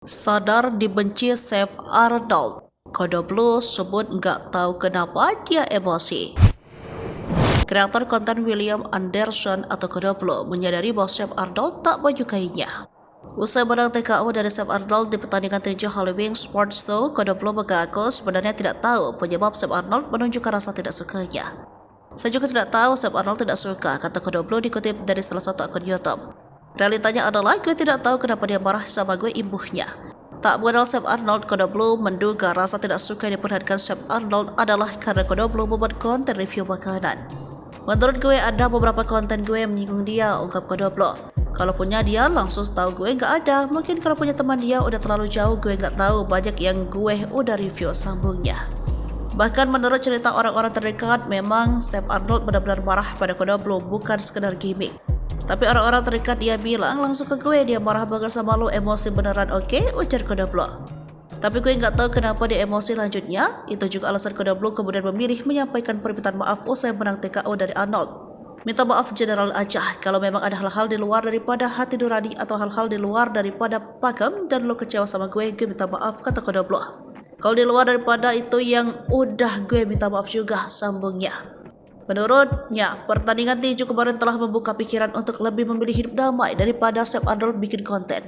Sadar dibenci Chef Arnold, Kodoblo sebut nggak tahu kenapa dia emosi. Kreator konten William Anderson atau Kodoblo menyadari bahwa Chef Arnold tak menyukainya. Usai menang TKO dari Chef Arnold di pertandingan tinju Halloween Sports Show, Kodoblo mengaku sebenarnya tidak tahu penyebab Chef Arnold menunjukkan rasa tidak sukanya. Saya juga tidak tahu Chef Arnold tidak suka, kata Kodoblo dikutip dari salah satu akun YouTube. Realitanya adalah gue tidak tahu kenapa dia marah sama gue, imbuhnya. Tak mengenal Chef Arnold, Kodoblo menduga rasa tidak suka yang diperlihatkan Chef Arnold adalah karena Kodoblo membuat konten review makanan. Menurut gue ada beberapa konten gue yang menyinggung dia, ungkap Kodoblo. Kalau punya dia langsung tahu gue nggak ada, mungkin kalau punya teman dia udah terlalu jauh gue nggak tahu banyak yang gue udah review, sambungnya. Bahkan menurut cerita orang-orang terdekat, memang Chef Arnold benar-benar marah pada Kodoblo, bukan sekedar gimmick. Tapi orang-orang terdekat dia bilang langsung ke gue, dia marah banget sama lo, emosi beneran, oke, ujar Kodoblo. Tapi gue nggak tahu kenapa dia emosi, lanjutnya. Itu juga alasan Kodoblo kemudian memilih menyampaikan permintaan maaf usai menang TKO dari Arnold. Minta maaf general aja, kalau memang ada hal-hal di luar daripada hati nurani atau hal-hal di luar daripada pakem dan lo kecewa sama gue minta maaf, kata Kodoblo. Kalau di luar daripada itu yang udah gue minta maaf juga, sambungnya. Menurutnya, pertandingan tinju kemarin telah membuka pikiran untuk lebih memilih hidup damai daripada Chef Arnold bikin konten.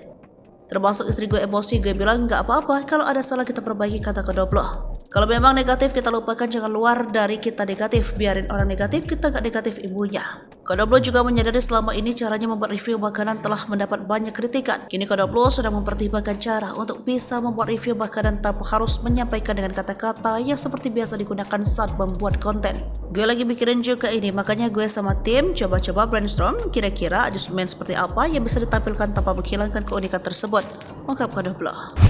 Termasuk istri gue emosi, gue bilang nggak apa-apa, kalau ada salah kita perbaiki, kata Kodoblo. Kalau memang negatif kita lupakan, jangan luar dari kita negatif, biarin orang negatif, kita nggak negatif, ibunya. Kodoblo juga menyadari selama ini caranya membuat review makanan telah mendapat banyak kritikan. Kini Kodoblo sedang mempertimbangkan cara untuk bisa membuat review makanan tanpa harus menyampaikan dengan kata-kata yang seperti biasa digunakan saat membuat konten. Gue lagi mikirin juga ini, makanya gue sama tim coba-coba brainstorm kira-kira adjustment seperti apa yang bisa ditampilkan tanpa menghilangkan keunikan tersebut, ungkap Kodoblo.